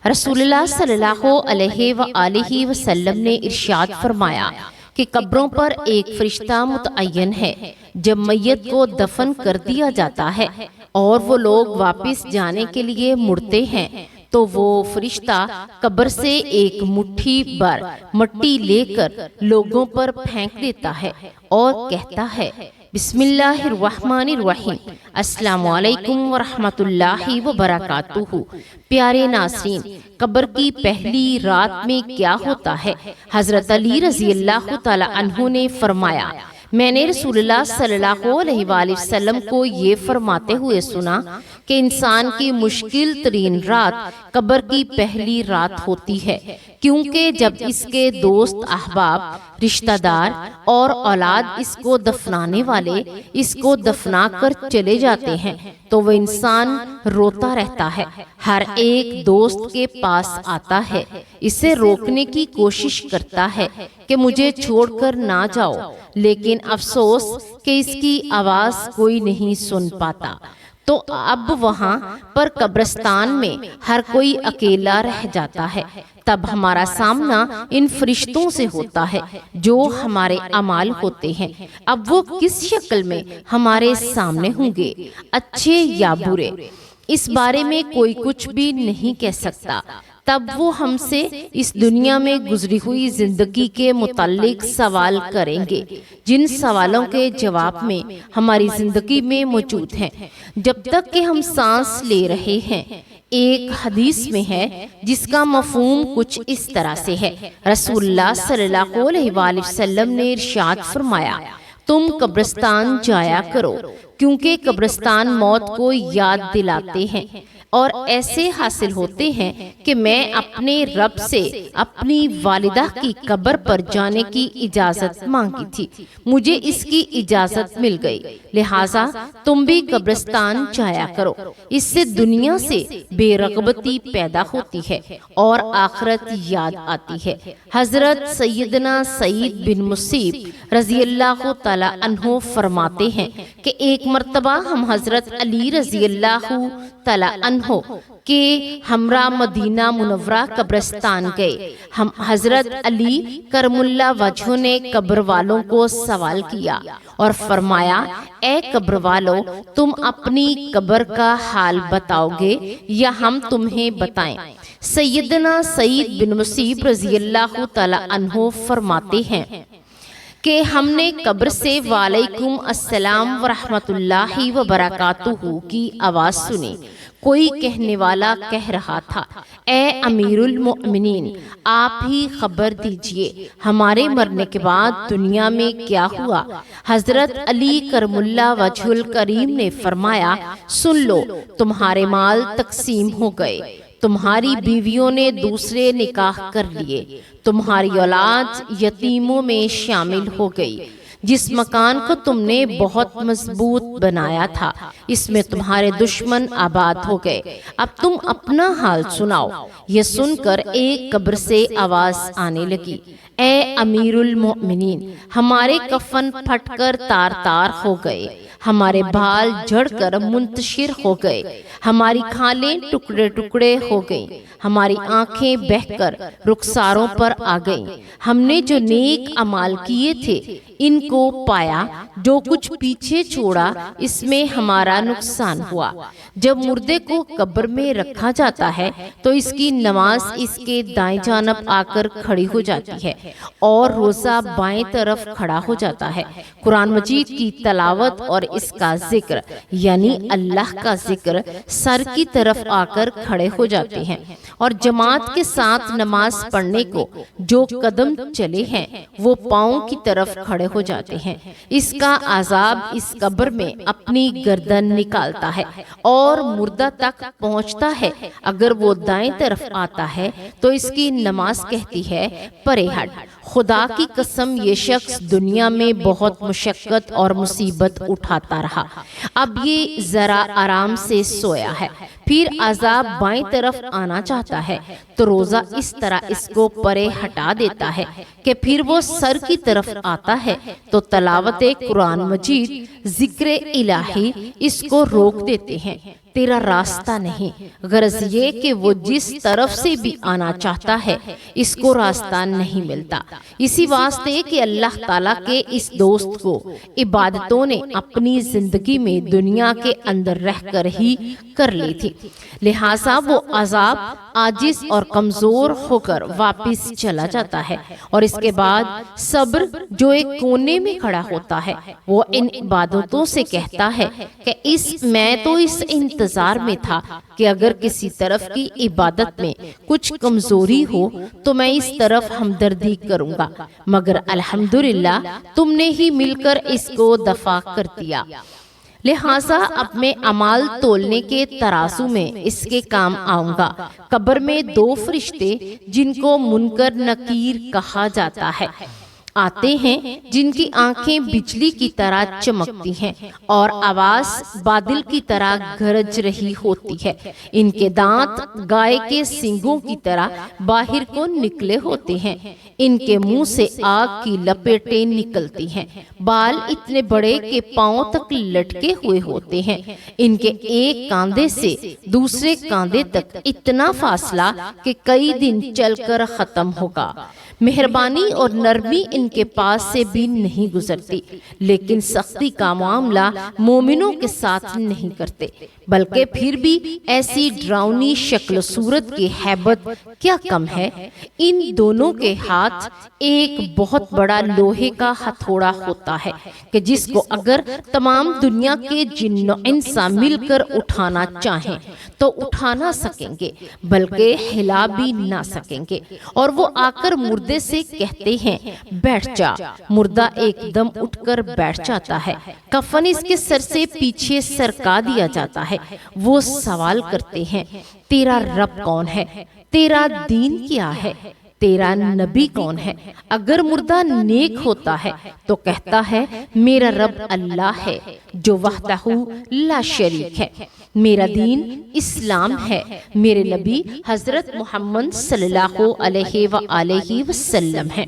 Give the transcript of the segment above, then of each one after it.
رسول اللہ صلی اللہ علیہ وآلہ وسلم نے ارشاد فرمایا کہ قبروں پر ایک فرشتہ متعین ہے۔ جب میت کو دفن کر دیا جاتا ہے اور وہ لوگ واپس جانے کے لیے مڑتے ہیں تو وہ فرشتہ قبر سے ایک مٹھی بھر مٹی لے کر لوگوں پر پھینک دیتا ہے اور کہتا ہے بسم اللہ الرحمن الرحیم، السلام علیکم ورحمۃ اللہ وبرکاتہ۔ پیارے ناظرین، قبر کی پہلی رات میں کیا ہوتا ہے؟ حضرت علی رضی اللہ تعالی عنہ نے فرمایا، میں نے رسول اللہ صلی اللہ علیہ وآلہ وسلم کو یہ فرماتے ہوئے سنا کہ انسان کی مشکل ترین رات قبر کی پہلی رات ہوتی ہے، کیونکہ جب اس کے دوست احباب، رشتہ دار اور اولاد اس کو دفنانے والے اس کو دفنا کر چلے جاتے ہیں تو وہ انسان روتا رہتا ہے، ہر ایک دوست کے پاس آتا ہے، اسے روکنے کی کوشش کرتا ہے کہ مجھے چھوڑ کر نہ جاؤ، لیکن افسوس کہ اس کی آواز کوئی نہیں سن پاتا۔ تو اب وہاں پر قبرستان میں ہر کوئی اکیلا رہ جاتا ہے۔ تب ہمارا سامنا ان فرشتوں سے ہوتا ہے جو ہمارے اعمال ہوتے ہیں۔ اب وہ کس شکل میں ہمارے سامنے ہوں گے، اچھے یا برے، اس بارے میں کوئی کچھ بھی نہیں کہہ سکتا۔ تب وہ ہم سے اس دنیا میں گزری ہوئی زندگی کے متعلق سوال کریں گے، جن سوالوں کے جواب میں ہماری زندگی میں موجود ہیں جب تک کہ ہم سانس لے رہے ہیں۔ ایک حدیث میں ہے جس کا مفہوم کچھ اس طرح سے ہے، رسول اللہ صلی اللہ علیہ وآلہ وسلم نے ارشاد فرمایا، تم قبرستان جایا کرو، کیونکہ قبرستان موت کو یاد دلاتے ہیں اور ایسے حاصل ہوتے ہیں کہ میں اپنے رب سے اپنی والدہ کی قبر پر جانے کی اجازت مانگی تھی، مجھے اس کی اجازت مل گئی، لہٰذا تم بھی قبرستان جایا کرو۔ اس سے دنیا سے بے رغبتی پیدا ہوتی ہے اور آخرت یاد آتی ہے۔ حضرت سیدنا سعید بن مسیب رضی اللہ تعالی عنہ فرماتے ہیں کہ ایک مرتبہ ہم حضرت علی رضی اللہ تعالی عنہ کے ہمراہ مدینہ منورہ قبرستان گئے۔ ہم حضرت علی کرم اللہ وجہ نے قبر والوں کو سوال کیا اور فرمایا، اے قبر والو، تم اپنی قبر کا حال بتاؤ گے یا ہم تمہیں بتائیں؟ سیدنا سعید بن مسیب رضی اللہ تعالی عنہ فرماتے ہیں کہ ہم نے قبر سے وعلیکم السلام ورحمۃ اللہ وبرکاتہ کی آواز سنی۔ کوئی کہنے والا کہہ رہا تھا، اے امیر المؤمنین، آپ ہی خبر دیجئے ہمارے مرنے کے بعد دنیا میں کیا ہوا؟ حضرت علی کرم اللہ وجہ الکریم نے فرمایا، سن لو، تمہارے مال تقسیم ہو گئے، تمہاری بیویوں نے دوسرے نکاح کر لیے، تمہاری اولاد یتیموں میں شامل ہو گئی، جس مکان کو تم نے بہت مضبوط بنایا تھا اس میں تمہارے دشمن آباد ہو گئے، اب تم اپنا حال سناؤ۔ یہ سن کر ایک قبر سے آواز آنے لگی، اے امیر المؤمنین، ہمارے کفن پھٹ کر تار تار ہو گئے، ہمارے بال جھڑ کر منتشر ہو گئے، ہماری کھالیں ٹکڑے ٹکڑے ہو گئیں، ہماری آنکھیں بہہ کر رخساروں پر آ گئیں، ہم نے جو نیک اعمال کیے تھے ان کو پایا، جو کچھ پیچھے چھوڑا اس میں ہمارا نقصان ہوا۔ جب مردے کو قبر میں رکھا جاتا ہے تو اس کی نماز اس کے دائیں جانب آ کر کھڑی ہو جاتی ہے اور روزہ بائیں طرف کھڑا ہو جاتا ہے۔ قرآن مجید کی تلاوت اور اس کا ذکر یعنی اللہ کا ذکر سر کی طرف آ کر کھڑے ہو جاتے ہیں، اور جماعت کے ساتھ نماز پڑھنے کو جو قدم چلے ہیں وہ پاؤں کی طرف کھڑے ہو جاتے ہیں۔ اس کا عذاب اس قبر میں اپنی گردن نکالتا ہے اور مردہ تک پہنچتا ہے۔ اگر وہ دائیں طرف آتا ہے تو اس کی نماز کہتی ہے، پرے ہٹ، خدا کی قسم یہ شخص دنیا میں بہت مشقت اور مصیبت اٹھاتا رہا، اب یہ ذرا آرام سے سویا ہے۔ پھر عذاب بائیں طرف آنا چاہتا ہے تو روزہ اس طرح اس کو پرے ہٹا دیتا ہے کہ پھر وہ سر کی طرف آتا ہے تو تلاوت قرآن مجید، ذکر الہی اس کو روک دیتے ہیں۔ تیرا راستہ نہیں، غرض یہ کہ وہ جس طرف سے بھی آنا چاہتا ہے اس کو راستہ نہیں ملتا۔ اسی واسطے کہ اللہ تعالیٰ کے اس دوست کو عبادتوں نے اپنی زندگی میں دنیا کے اندر رہ کر ہی کر لی تھی، لہٰذا وہ عذاب عاجز اور کمزور ہو کر واپس چلا جاتا ہے، اور اس کے بعد صبر جو ایک کونے میں کھڑا ہوتا ہے وہ ان عبادتوں سے کہتا ہے کہ میں تو اس انتظار میں تھا کہ اگر کسی طرف کی عبادت میں کچھ کمزوری ہو تو میں اس طرف ہمدردی کروں گا، مگر الحمدللہ تم نے ہی مل کر اس کو دفع کر دیا، لہٰذا اب میں اعمال تولنے کے ترازو میں اس کے کام آؤں گا۔ قبر میں 2 فرشتے جن کو منکر نکیر کہا جاتا ہے آتے ہیں، جن کی آنکھیں بجلی کی طرح چمکتی ہیں اور آواز بادل کی طرح گرج رہی ہوتی ہے، ان کے دانت گائے کے سینگوں کی طرح باہر کو نکلے ہوتے ہیں، ان کے منہ سے آگ کی لپیٹیں نکلتی ہیں، بال اتنے بڑے کہ پاؤں تک لٹکے ہوئے ہوتے ہیں، ان کے ایک کاندھے سے دوسرے کاندھے تک اتنا فاصلہ کہ کئی دن چل کر ختم ہوگا۔ مہربانی اور نرمی ان کے پاس سے بھی نہیں گزرتی، لیکن سختی کا معاملہ مومنوں کے ساتھ نہیں کرتے، بلکہ پھر بھی ایسی ڈراؤنی شکل صورت کی ہیبت کیا کم ہے۔ ان دونوں کے ہاتھ ایک بہت بڑا لوہے کا ہتھوڑا ہوتا ہے کہ جس کو اگر تمام دنیا کے جن و انسان مل کر اٹھانا چاہیں تو اٹھا نہ سکیں گے، بلکہ ہلا بھی نہ سکیں گے، اور وہ آ کر مردے سے کہتے ہیں بیٹھ جا، مردہ ایک دم اٹھ کر بیٹھ جاتا ہے، کفن اس کے سر سے پیچھے سرکا دیا جاتا ہے، وہ سوال کرتے ہیں تیرا رب کون ہے، تیرا دین کیا ہے، تیرا نبی کون ہے؟ اگر مردہ نیک ہوتا ہے تو کہتا ہے میرا رب اللہ ہے جو وحدہ لا شریک ہے، میرا دین اسلام ہے، میرے نبی حضرت محمد صلی اللہ علیہ وآلہ وسلم ہے۔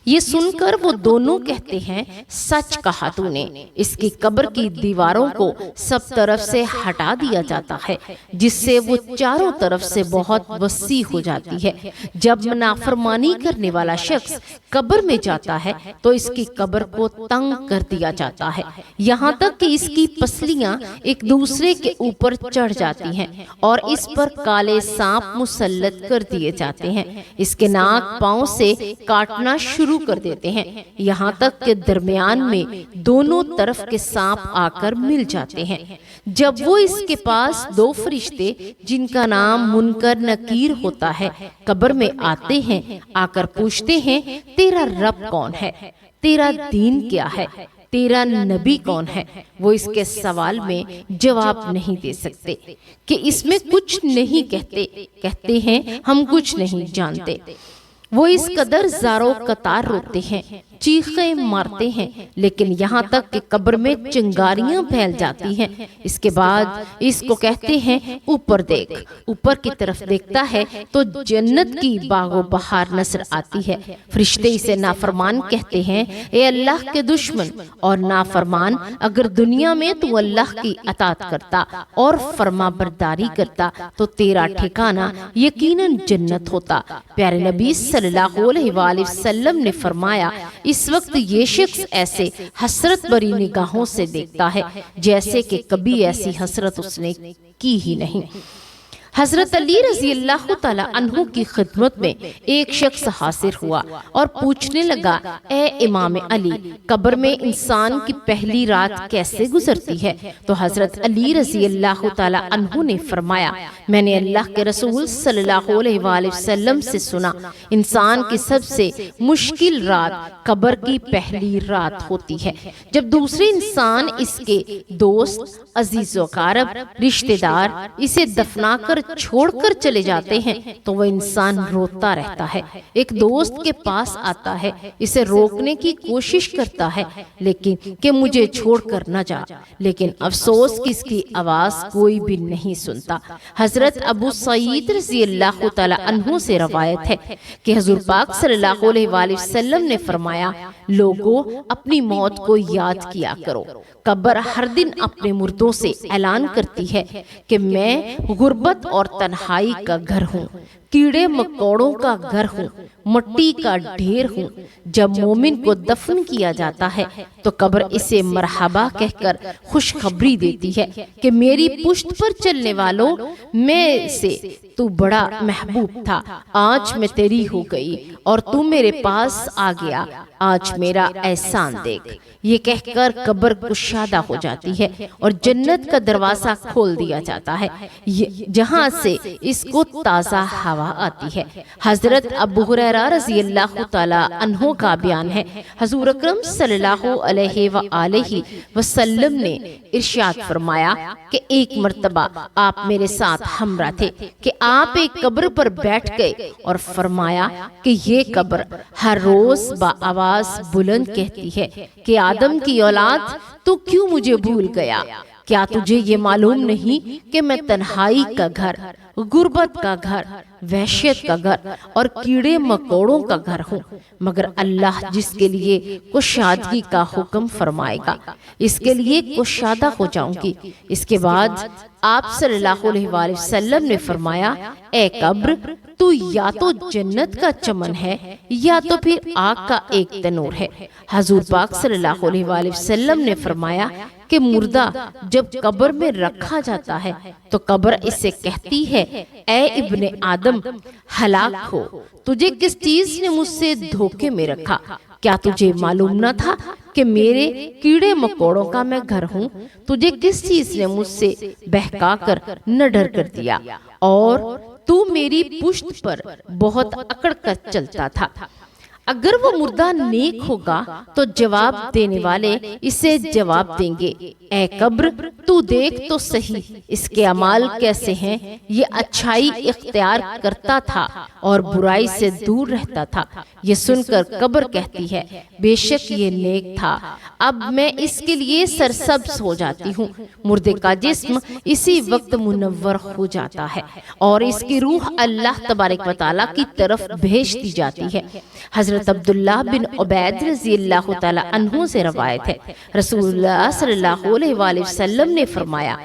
یہ سن کر وہ دونوں کہتے ہیں سچ کہا تو نے، اس کی قبر کی دیواروں کو سب طرف سے ہٹا دیا جاتا ہے جس سے وہ چاروں طرف سے بہت وسیع ہو جاتی ہے۔ جب نافرمانی کرنے والا شخص قبر میں جاتا ہے تو اس کی قبر کو تنگ کر دیا جاتا ہے، یہاں تک کہ اس کی پسلیاں ایک دوسرے کے اوپر چڑھ جاتی ہیں اور اس پر کالے سانپ مسلط کر دیے جاتے ہیں، اس کے ناک پاؤں سے کاٹنا شروع کر دیتے ہیں، یہاں تک کہ درمیان میں دونوں طرف کے سانپ آ کر مل جاتے ہیں۔ جب وہ اس کے پاس 2 فرشتے جن کا نام منکر نکیر ہوتا ہے قبر میں آتے ہیں، آ کر پوچھتے ہیں تیرا رب کون ہے، تیرا دین کیا ہے، تیرا نبی کون ہے، وہ اس کے سوال میں جواب نہیں دے سکتے کہ اس میں کچھ نہیں کہتے ہیں ہم کچھ نہیں جانتے۔ وہ اس قدر زارو قطار روتے ہیں، چیخیں مارتے ہیں، لیکن یہاں تک کہ قبر میں چنگاریاں پھیل جاتی ہیں۔ اس کے بعد اس کو کہتے ہیں اوپر دیکھ، اوپر کی طرف دیکھتا ہے تو جنت کی باغ و بہار نظر آتی ہے۔ فرشتے اسے نافرمان کہتے ہیں اے اللہ کے دشمن اور نافرمان، اگر دنیا میں تو اللہ کی اطاعت کرتا اور فرما برداری کرتا تو تیرا ٹھکانہ یقیناً جنت ہوتا۔ پیارے نبی صلی اللہ علیہ وآلہ وسلم نے فرمایا اس وقت یہ شخص ایسے حسرت بری نگاہوں سے دیکھتا ہے جیسے کہ کبھی ایسی حسرت اس نے کی ہی نہیں۔ حضرت علی رضی اللہ تعالی عنہ کی خدمت میں ایک شخص حاضر ہوا اور پوچھنے لگا اے امام علی، قبر میں انسان کی پہلی رات کیسے گزرتی ہے؟ تو حضرت علی رضی اللہ تعالی عنہ نے فرمایا میں نے اللہ کے رسول صلی اللہ علیہ وآلہ وسلم سے سنا انسان کی سب سے مشکل رات قبر کی پہلی رات ہوتی ہے، جب دوسرے انسان اس کے دوست، عزیز و اقارب، رشتہ دار اسے دفنا کر چھوڑ کر چلے جاتے ہیں تو وہ انسان روتا رہتا ہے، ایک دوست کے پاس آتا ہے، اسے روکنے کی کوشش کرتا ہے لیکن کہ مجھے چھوڑ کر نہ جا، لیکن افسوس کہ اس کی آواز کوئی بھی نہیں سنتا۔ حضرت ابو سعید رضی اللہ تعالی عنہ سے روایت ہے کہ حضور پاک صلی اللہ علیہ وآلہ وسلم نے فرمایا لوگوں اپنی موت کو یاد کیا کرو۔ قبر ہر دن اپنے مردوں سے اعلان کرتی ہے کہ میں غربت اور تنہائی کا گھر ہوں، کیڑے مکوڑوں کا گھر ہوں، مٹی کا ڈھیر ہوں۔ جب مومن کو دفن کیا جاتا ہے تو قبر اسے مرحبا کہہ کر خوشخبری دیتی ہے کہ میری پشت پر چلنے والوں میں سے تو بڑا محبوب تھا، آج میں تیری ہو گئی اور تو میرے پاس آ گیا، آج میرا احسان دیکھ۔ یہ کہہ کر قبر کشادہ ہو جاتی ہے اور جنت کا دروازہ کھول دیا جاتا ہے، جہاں سے اس کو تازہ ہوا آتی ہے۔ حضرت ابو ہریرہ رضی اللہ تعالی عنہ کا بیان ہے، حضور اکرم صلی اللہ علیہ وآلہ وسلم نے ارشاد فرمایا کہ ایک مرتبہ آپ میرے ساتھ ہمراہ تھے کہ آپ ایک قبر پر بیٹھ گئے اور فرمایا کہ یہ قبر ہر روز بآواز بلند کہتی ہے کہ آدم کی اولاد تو کیوں مجھے بھول گیا؟ کیا تجھے یہ معلوم نہیں کہ میں تنہائی کا گھر، غربت کا گھر، وحشت کا گھر اور کیڑے مکوڑوں کا گھر ہوں؟ مگر اللہ جس کے لیے کشادگی کا حکم فرمائے گا اس کے لیے کشادہ ہو جاؤں گی۔ اس کے بعد آپ صلی اللہ علیہ وآلہ وسلم نے فرمایا، اے قبر تو یا تو جنت کا چمن ہے یا تو پھر آگ کا ایک تنور ہے۔ حضور پاک صلی اللہ علیہ وآلہ وسلم نے فرمایا کہ مردہ جب قبر میں رکھا جاتا ہے تو قبر اس سے کہتی ہے، اے ابن آدم ہلاک ہو، تجھے کس چیز نے مجھ سے دھوکے میں رکھا؟ کیا تجھے معلوم نہ تھا کہ میرے کیڑے مکوڑوں کا میں گھر ہوں؟ تجھے کس چیز نے مجھ سے بہکا کر نہ ڈر کر دیا اور تو میری پشت پر بہت اکڑ کر چلتا تھا؟ اگر وہ مردہ نیک ہوگا تو جواب دینے والے اسے جواب دیں گے، اے قبر تو دیکھ تو صحیح اس کے اعمال کیسے ہیں، یہ اچھائی اختیار کرتا تھا اور برائی سے دور رہتا تھا۔ یہ سن کر قبر کہتی ہے، بے شک یہ نیک تھا، اب میں اس کے لیے سرسبز ہو جاتی ہوں۔ مردے کا جسم اسی وقت منور ہو جاتا ہے اور اس کی روح اللہ تبارک و تعالیٰ کی طرف بھیج دی جاتی ہے۔ حضرت عبداللہ بن عبید رضی اللہ تعالی عنہ سے روایت ہے، رسول اللہ صلی اللہ علیہ وآلہ وسلم نے فرمایا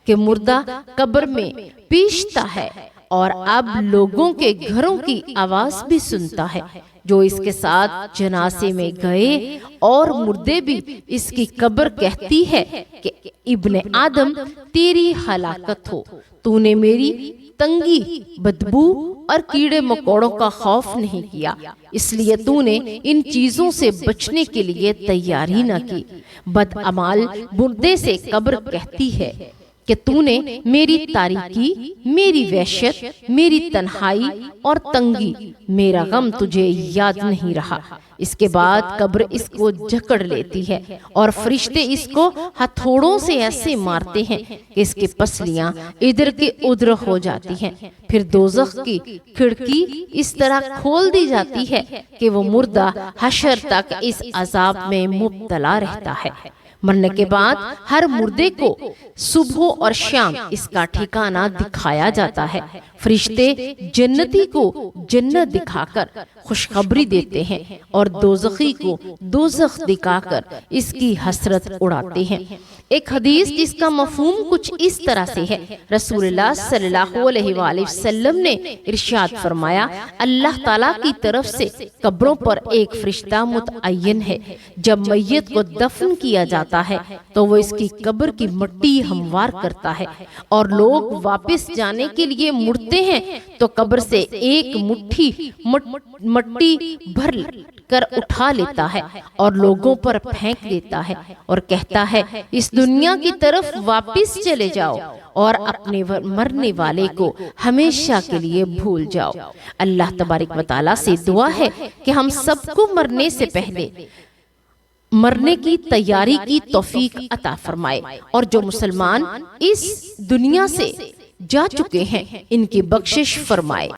کہ مردہ قبر میں پیشتا ہے اور اب لوگوں کے گھروں کی آواز بھی سنتا ہے جو اس کے ساتھ جنازے میں گئے، اور مردے بھی اس کی قبر کہتی ہے کہ ابن آدم تیری ہلاکت ہو، تو نے میری تنگی، بدبو اور کیڑے مکوڑوں کا خوف نہیں کیا، اس لیے تو نے ان چیزوں سے بچنے کے لیے تیاری نہ کی۔ بدعمال مردے سے قبر کہتی ہے کہ تو نے میری تاریکی، میری وحشت، میری تنہائی اور تنگی، میرا غم تجھے یاد نہیں رہا۔ اس کے بعد قبر اس کو جکڑ لیتی ہے اور فرشتے اس کو ہتھوڑوں سے ایسے مارتے ہیں کہ اس کی پسلیاں ادھر کی ادھر ہو جاتی ہیں۔ پھر دوزخ کی کھڑکی اس طرح کھول دی جاتی ہے کہ وہ مردہ حشر تک اس عذاب میں مبتلا رہتا ہے۔ مرنے کے بعد ہر مردے کو صبح اور شام اس کا ٹھکانہ دکھایا جاتا ہے۔ فرشتے جنتی کو جنت دکھا کر خوشخبری دیتے ہیں اور دوزخی کو دوزخ دکھا کر اس کی حسرت اڑاتے ہیں۔ ایک حدیث جس کا مفہوم کچھ اس طرح سے ہے، رسول اللہ صلی اللہ علیہ وآلہ وسلم نے ارشاد فرمایا، اللہ تعالیٰ کی طرف سے قبروں پر ایک فرشتہ متعین ہے۔ جب میت کو دفن کیا جاتا ہے تو وہ اس کی قبر کی مٹی ہموار کرتا ہے، اور لوگ واپس جانے کے لیے مڑتے ہیں تو قبر سے ایک مٹھی مٹی بھر کر اٹھا لیتا ہے اور لوگوں پر پھینک دیتا ہے اور کہتا ہے، اس دنیا کی طرف واپس چلے جاؤ اور اپنے مرنے والے کو ہمیشہ کے لیے بھول جاؤ۔ اللہ تبارک و تعالیٰ سے دعا ہے کہ ہم سب کو مرنے سے پہلے مرنے کی تیاری کی توفیق عطا فرمائے، اور جو مسلمان اس دنیا سے جا چکے ہیں ان کی بخشش فرمائے۔